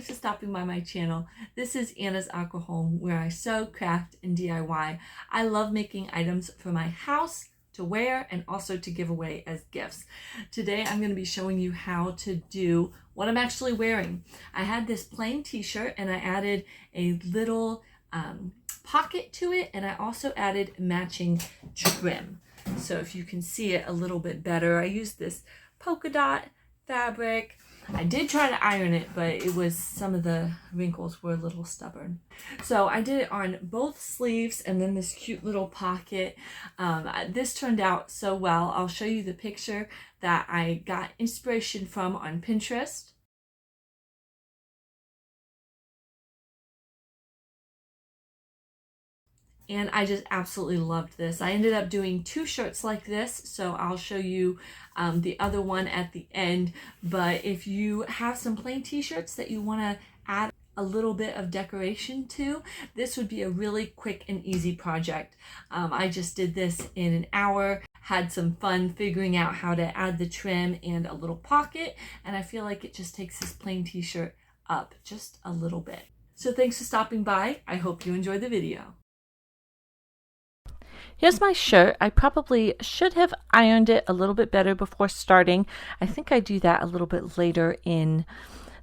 thanks for stopping by my channel. This is Anna's Aqua Home, where I sew, craft, and DIY. I love making items for my house, to wear, and also to give away as gifts. Today I'm going to be showing you how to do what I'm actually wearing. I had this plain t-shirt and I added a little pocket to it, and I also added matching trim. So if you can see it a little bit better, I used this polka dot fabric. I did try to iron it, but it was, some of the wrinkles were a little stubborn. So I did it on both sleeves and then this cute little pocket. This turned out so well. I'll show you the picture that I got inspiration from on Pinterest. And I just absolutely loved this. I ended up doing 2 shirts like this, so I'll show you the other one at the end. But if you have some plain t-shirts that you want to add a little bit of decoration to, this would be a really quick and easy project. I just did this in an hour, had some fun figuring out how to add the trim and a little pocket, and I feel like it just takes this plain t-shirt up just a little bit. So thanks for stopping by. I hope you enjoyed the video. Here's my shirt. I probably should have ironed it a little bit better before starting. I think I do that a little bit later in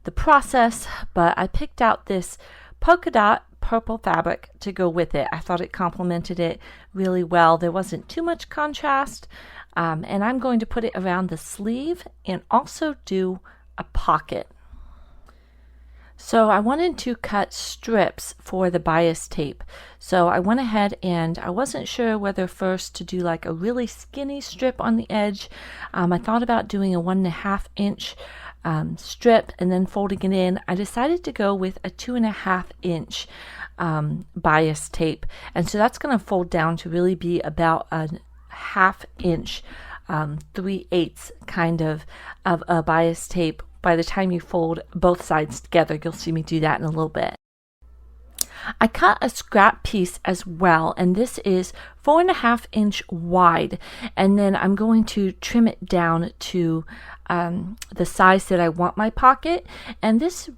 the process, but I picked out this polka dot purple fabric to go with it. I thought it complemented it really well. There wasn't too much contrast, and I'm going to put it around the sleeve and also do a pocket. So I wanted to cut strips for the bias tape. So I went ahead and I wasn't sure whether first to do like a really skinny strip on the edge. I thought about doing a 1.5 inch strip and then folding it in. I decided to go with a 2.5 inch bias tape. And so that's going to fold down to really be about a 1/2 inch, 3/8 kind of a bias tape. By the time you fold both sides together, you'll see me do that in a little bit. I cut a scrap piece as well, and this is 4.5 inch wide, and then I'm going to trim it down to the size that I want my pocket. And this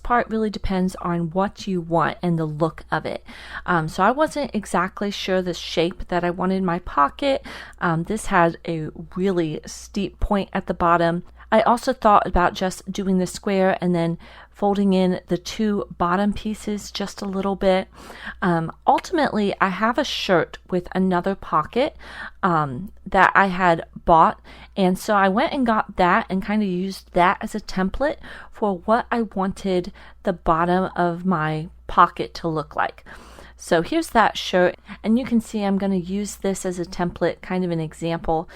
part really depends on what you want and the look of it. So I wasn't exactly sure the shape that I wanted my pocket. This had a really steep point at the bottom. I also thought about just doing the square and then folding in the 2 bottom pieces just a little bit. Ultimately, I have a shirt with another pocket that I had bought, and so I went and got that and kind of used that as a template for what I wanted the bottom of my pocket to look like. So here's that shirt, and you can see I'm going to use this as a template, kind of an example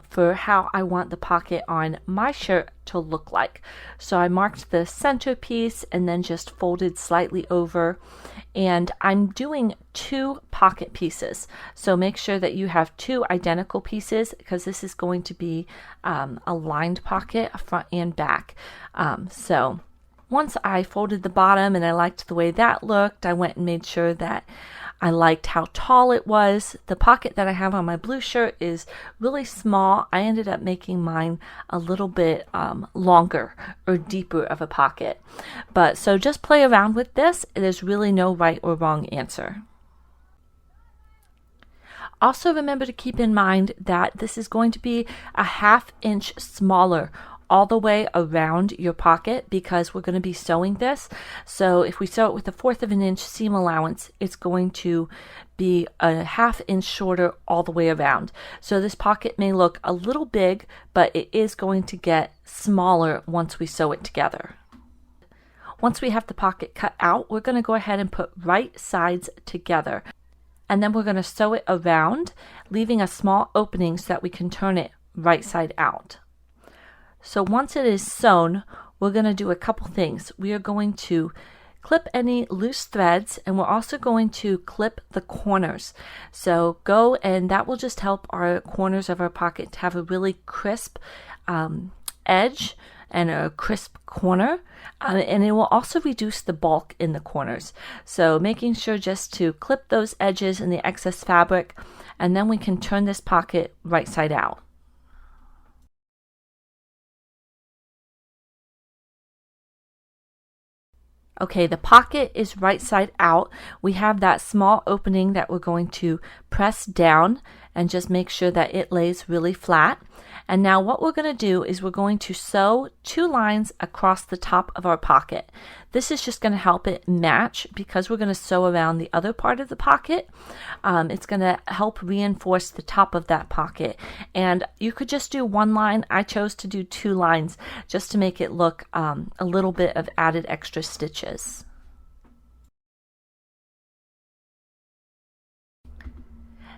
for how I want the pocket on my shirt to look like. So I marked the center piece and then just folded slightly over, and I'm doing 2 pocket pieces. So make sure that you have 2 identical pieces, because this is going to be a lined pocket, front and back. So once I folded the bottom and I liked the way that looked, I went and made sure that I liked how tall it was. The pocket that I have on my blue shirt is really small. I ended up making mine a little bit longer or deeper of a pocket. But so just play around with this. There's really no right or wrong answer. Also remember to keep in mind that this is going to be a 1/2 inch smaller all the way around your pocket, because we're going to be sewing this. So if we sew it with a 1/4 inch seam allowance, it's going to be a 1/2 inch shorter all the way around. So this pocket may look a little big, but it is going to get smaller once we sew it together. Once we have the pocket cut out, we're going to go ahead and put right sides together. And then we're going to sew it around, leaving a small opening so that we can turn it right side out. So once it is sewn, we're going to do a couple things. We are going to clip any loose threads, and we're also going to clip the corners. So go, and that will just help our corners of our pocket to have a really crisp edge and a crisp corner, and it will also reduce the bulk in the corners. So making sure just to clip those edges and the excess fabric, and then we can turn this pocket right side out. Okay, the pocket is right side out. We have that small opening that we're going to press down and just make sure that it lays really flat. And now what we're going to do is we're going to sew 2 lines across the top of our pocket. This is just going to help it match because we're going to sew around the other part of the pocket. It's going to help reinforce the top of that pocket. And you could just do 1 line. I chose to do 2 lines just to make it look a little bit of added extra stitches.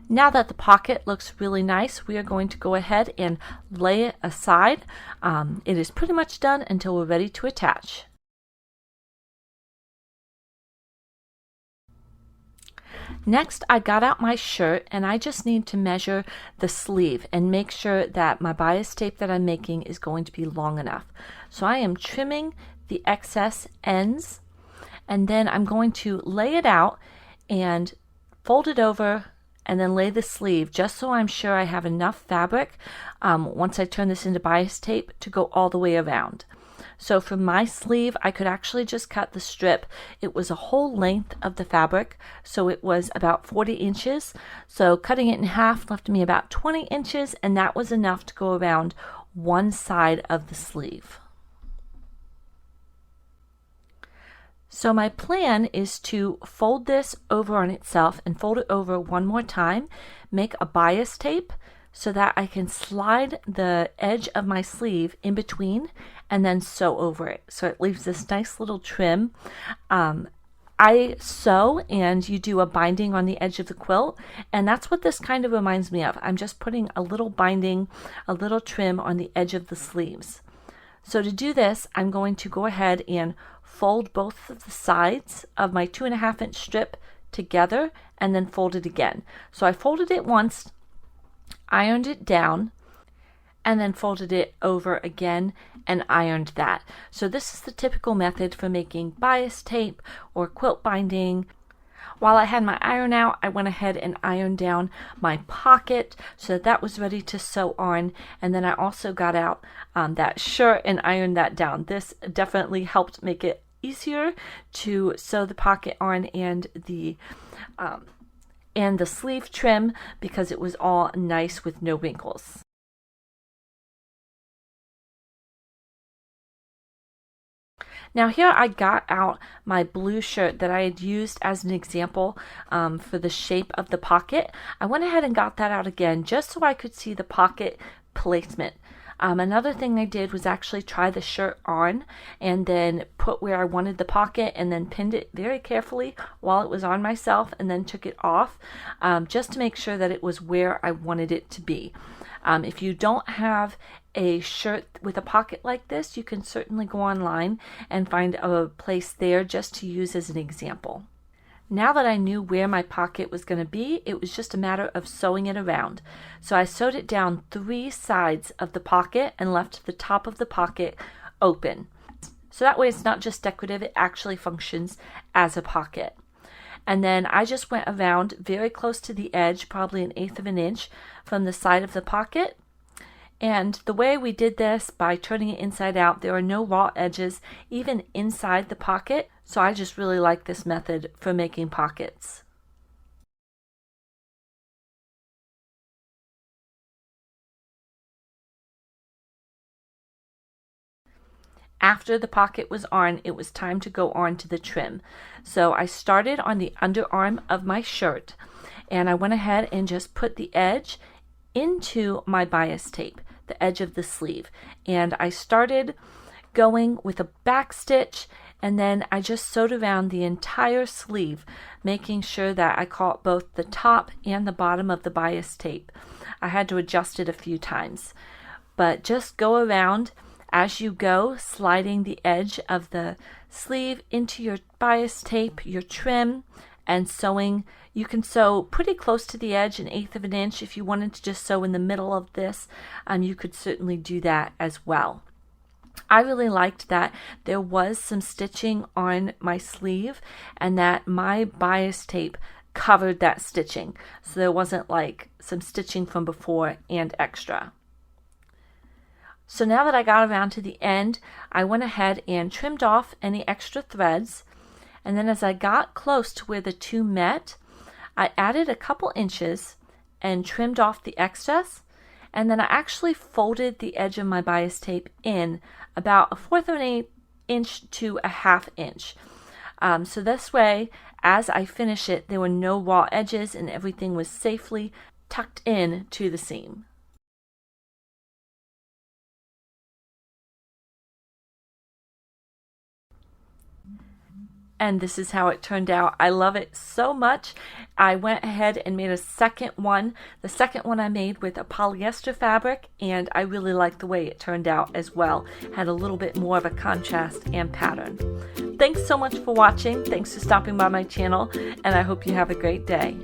Now that the pocket looks really nice, we are going to go ahead and lay it aside. It is pretty much done until we're ready to attach. Next, I got out my shirt and I just need to measure the sleeve and make sure that my bias tape that I'm making is going to be long enough. So I am trimming the excess ends, and then I'm going to lay it out and fold it over and then lay the sleeve just so I'm sure I have enough fabric once I turn this into bias tape to go all the way around. So for my sleeve, I could actually just cut the strip. It was a whole length of the fabric, so it was about 40 inches. So cutting it in half left me about 20 inches, and that was enough to go around one side of the sleeve. So my plan is to fold this over on itself and fold it over one more time, make a bias tape so that I can slide the edge of my sleeve in between and then sew over it. So it leaves this nice little trim. I sew and you do a binding on the edge of the quilt, and that's what this kind of reminds me of. I'm just putting a little binding, a little trim on the edge of the sleeves. So to do this, I'm going to go ahead and fold both of the sides of my 2.5 inch strip together and then fold it again. So I folded it once, ironed it down, and then folded it over again and ironed that. So this is the typical method for making bias tape or quilt binding. While I had my iron out, I went ahead and ironed down my pocket so that was ready to sew on. And then I also got out that shirt and ironed that down. This definitely helped make it easier to sew the pocket on and the sleeve trim because it was all nice with no wrinkles. Now here I got out my blue shirt that I had used as an example for the shape of the pocket. I went ahead and got that out again just so I could see the pocket placement. Another thing I did was actually try the shirt on and then put where I wanted the pocket and then pinned it very carefully while it was on myself and then took it off just to make sure that it was where I wanted it to be. If you don't have a shirt with a pocket like this, you can certainly go online and find a place there just to use as an example. Now that I knew where my pocket was going to be, it was just a matter of sewing it around. So I sewed it down 3 sides of the pocket and left the top of the pocket open. So that way it's not just decorative, it actually functions as a pocket. And then I just went around very close to the edge, probably 1/8 of an inch from the side of the pocket. And the way we did this, by turning it inside out, there are no raw edges even inside the pocket. So I just really like this method for making pockets. After the pocket was on, it was time to go on to the trim. So I started on the underarm of my shirt and I went ahead and just put the edge into my bias tape, the edge of the sleeve. And I started going with a back stitch and then I just sewed around the entire sleeve, making sure that I caught both the top and the bottom of the bias tape. I had to adjust it a few times, but just go around as you go, sliding the edge of the sleeve into your bias tape, your trim, and sewing. You can sew pretty close to the edge, 1/8 of an inch. If you wanted to just sew in the middle of this, you could certainly do that as well. I really liked that there was some stitching on my sleeve and that my bias tape covered that stitching. So there wasn't like some stitching from before and extra. So now that I got around to the end, I went ahead and trimmed off any extra threads. And then as I got close to where the two met, I added a couple inches and trimmed off the excess. And then I actually folded the edge of my bias tape in about 1/4 of an inch to 1/2 inch. So this way, as I finish it, there were no raw edges and everything was safely tucked in to the seam. And this is how it turned out. I love it so much. I went ahead and made a second one. The second one I made with a polyester fabric, and I really like the way it turned out as well. Had a little bit more of a contrast and pattern. Thanks so much for watching. Thanks for stopping by my channel, and I hope you have a great day.